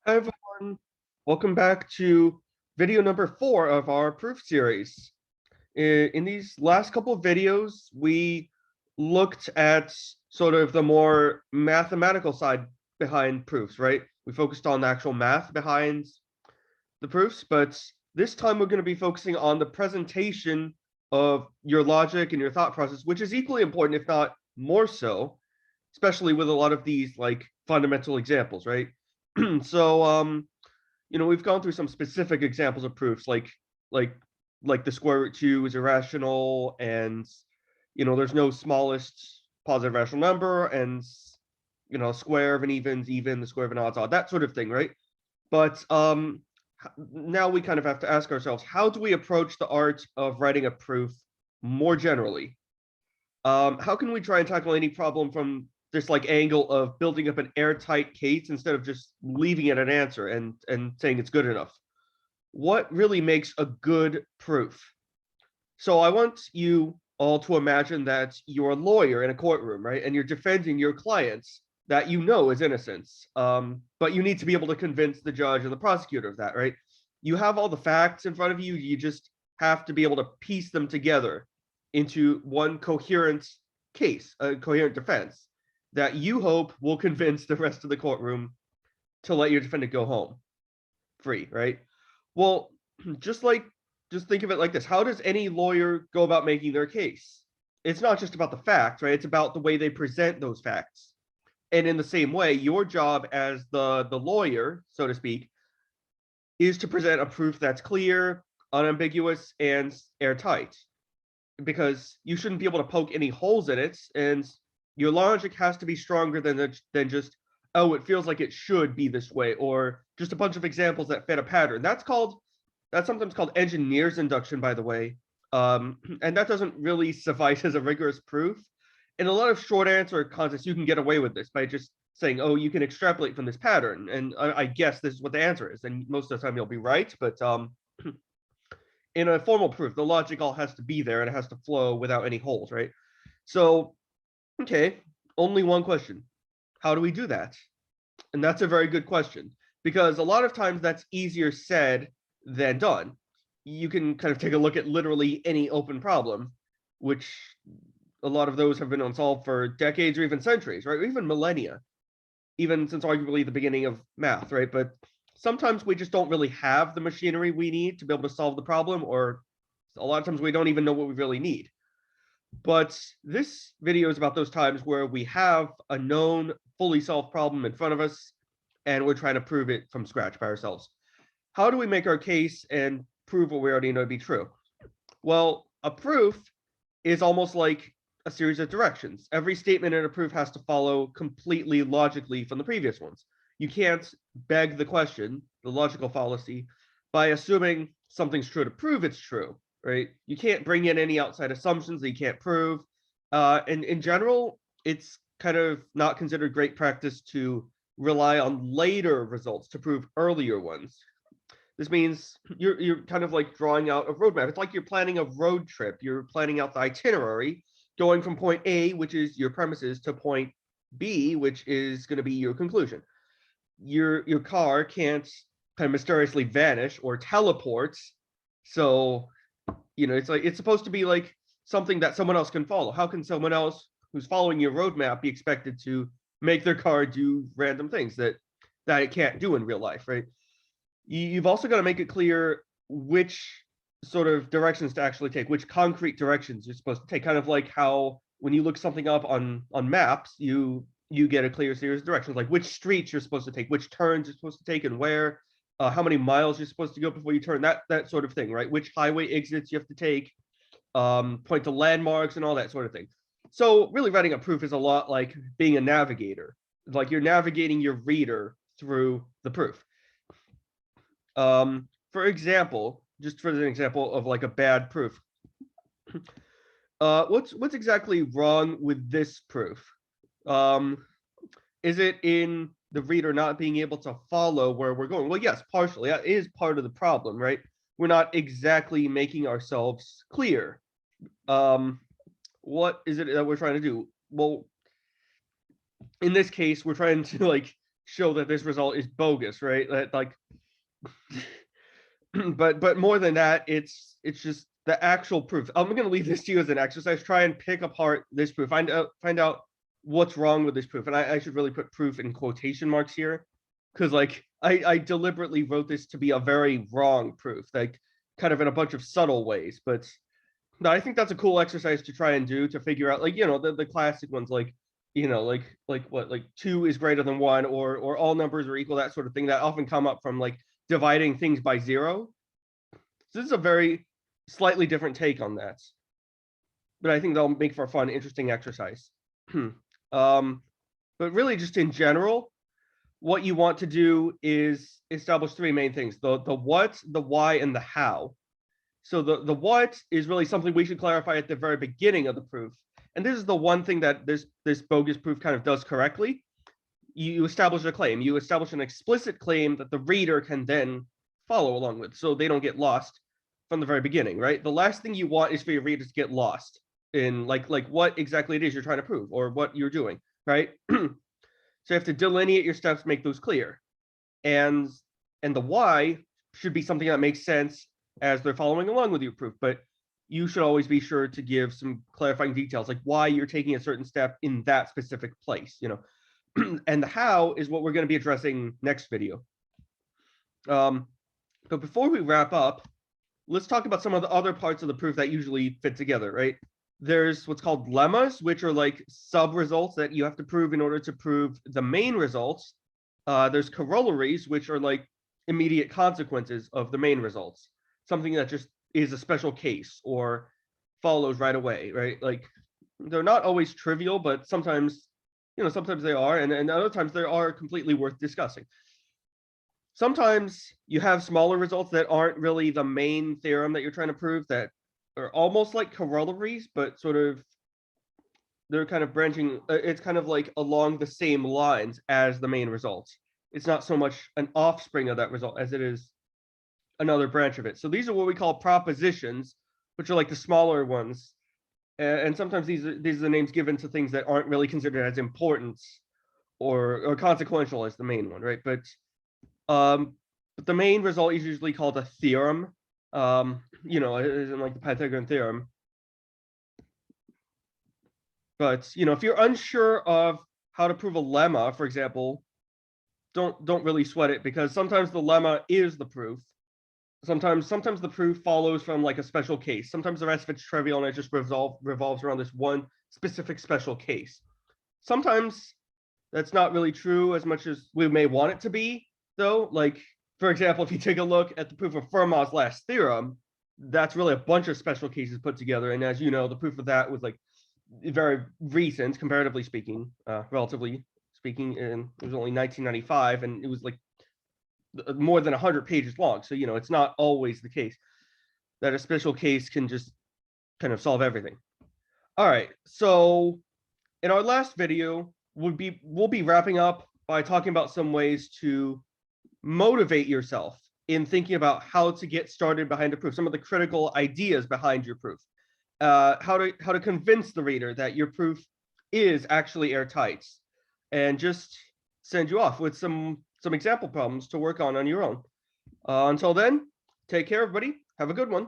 Hi everyone, welcome back to video number 4 of our proof series. In these last couple of videos, we looked at sort of the more mathematical side behind proofs, right? We focused on the actual math behind the proofs, but this time we're going to be focusing on the presentation of your logic and your thought process, which is equally important, if not more so, especially with a lot of these like fundamental examples, right? So we've gone through some specific examples of proofs, like like the square root 2 is irrational, and there's no smallest positive rational number, and square of an even's even, the square of an odd's odd, that sort of thing, right? But now we kind of have to ask ourselves, how do we approach the art of writing a proof more generally? How can we try and tackle any problem from this like angle of building up an airtight case instead of just leaving it an answer and saying it's good enough? What really makes a good proof? So I want you all to imagine that you're a lawyer in a courtroom, right? And you're defending your clients that you know is innocent. But you need to be able to convince the judge and the prosecutor of that, right? You have all the facts in front of you. You just have to be able to piece them together into one coherent case, a coherent defense that you hope will convince the rest of the courtroom to let your defendant go home free, right? Well, just think of it like this. How does any lawyer go about making their case? It's not just about the facts, right? It's about the way they present those facts. And in the same way, your job as the lawyer, so to speak, is to present a proof that's clear, unambiguous, and airtight. Because you shouldn't be able to poke any holes in it, and your logic has to be stronger than just, oh, it feels like it should be this way, or just a bunch of examples that fit a pattern. That's sometimes called engineer's induction, by the way. And that doesn't really suffice as a rigorous proof. In a lot of short answer contests, you can get away with this by just saying, oh, you can extrapolate from this pattern, and I guess this is what the answer is, and most of the time you'll be right. But in a formal proof, the logic all has to be there and it has to flow without any holes, right? So, okay, only one question. How do we do that? And that's a very good question, because a lot of times that's easier said than done. You can kind of take a look at literally any open problem, which a lot of those have been unsolved for decades or even centuries, right? Or even millennia, even since arguably the beginning of math, right? But sometimes we just don't really have the machinery we need to be able to solve the problem, or a lot of times we don't even know what we really need. But this video is about those times where we have a known, fully solved problem in front of us, and we're trying to prove it from scratch by ourselves. How do we make our case and prove what we already know to be true? Well, a proof is almost like a series of directions. Every statement in a proof has to follow completely logically from the previous ones. You can't beg the question, the logical fallacy, by assuming something's true to prove it's true, right? You can't bring in any outside assumptions that you can't prove. And in general, it's kind of not considered great practice to rely on later results to prove earlier ones. This means you're kind of like drawing out a roadmap. It's like you're planning a road trip. You're planning out the itinerary, going from point A, which is your premises, to point B, which is going to be your conclusion. Your car can't kind of mysteriously vanish or teleport. So, it's like it's supposed to be like something that someone else can follow. How can someone else who's following your roadmap be expected to make their car do random things that it can't do in real life, right? You've also got to make it clear which sort of directions to actually take, which concrete directions you're supposed to take. Kind of like how when you look something up on maps, you get a clear series of directions, like which streets you're supposed to take, which turns you're supposed to take, and where, how many miles you're supposed to go before you turn, that sort of thing, right? Which highway exits you have to take, point to landmarks and all that sort of thing. So really, writing a proof is a lot like being a navigator. Like you're navigating your reader through the proof. For example, just for an example of like a bad proof, what's exactly wrong with this proof? Is it in the reader not being able to follow where we're going? Well, yes, partially. That is part of the problem, right? We're not exactly making ourselves clear. What is it that we're trying to do? Well, in this case, we're trying to like show that this result is bogus, right? That like, but more than that, it's just the actual proof. I'm going to leave this to you as an exercise. Try and pick apart this proof. Find out what's wrong with this proof. And I should really put proof in quotation marks here, because like I deliberately wrote this to be a very wrong proof, like kind of in a bunch of subtle ways. But no, I think that's a cool exercise to try and do to figure out, like, the classic ones, like, like what, like 2 is greater than 1, or all numbers are equal, that sort of thing, that often come up from like dividing things by 0. So this is a very slightly different take on that, but I think they'll make for a fun, interesting exercise. But really, just in general, what you want to do is establish 3 main things: the what, the why, and the how. So the what is really something we should clarify at the very beginning of the proof. And this is the one thing that this bogus proof kind of does correctly. You establish a claim. You establish an explicit claim that the reader can then follow along with, so they don't get lost from the very beginning, right? The last thing you want is for your readers to get lost in like what exactly it is you're trying to prove or what you're doing, right? So you have to delineate your steps, make those clear. And the why should be something that makes sense as they're following along with your proof, but you should always be sure to give some clarifying details, like why you're taking a certain step in that specific place, And the how is what we're going to be addressing next video. But before we wrap up, let's talk about some of the other parts of the proof that usually fit together, right? There's what's called lemmas, which are like sub-results that you have to prove in order to prove the main results. There's corollaries, which are like immediate consequences of the main results, something that just is a special case or follows right away, right? Like, they're not always trivial, but sometimes, sometimes they are, and other times they are completely worth discussing. Sometimes you have smaller results that aren't really the main theorem that you're trying to prove, that are almost like corollaries, but sort of they're kind of branching. It's kind of like along the same lines as the main results. It's not so much an offspring of that result as it is another branch of it. So these are what we call propositions, which are like the smaller ones. And sometimes these are the names given to things that aren't really considered as important or consequential as the main one, right? But the main result is usually called a theorem, isn't like the Pythagorean theorem. But if you're unsure of how to prove a lemma, for example, don't really sweat it, because sometimes the lemma is the proof. Sometimes the proof follows from like a special case. Sometimes the rest of it's trivial and it just revolves around this one specific special case. Sometimes that's not really true as much as we may want it to be, though. Like, for example, if you take a look at the proof of Fermat's last theorem, that's really a bunch of special cases put together. And as you know, the proof of that was like very recent, comparatively speaking, relatively speaking, and it was only 1995, and it was like more than 100 pages long. So, it's not always the case that a special case can just kind of solve everything. All right. So in our last video, we'll be wrapping up by talking about some ways to motivate yourself in thinking about how to get started behind a proof, some of the critical ideas behind your proof, how to convince the reader that your proof is actually airtight, and just send you off with some example problems to work on your own. Until then, take care, everybody. Have a good one.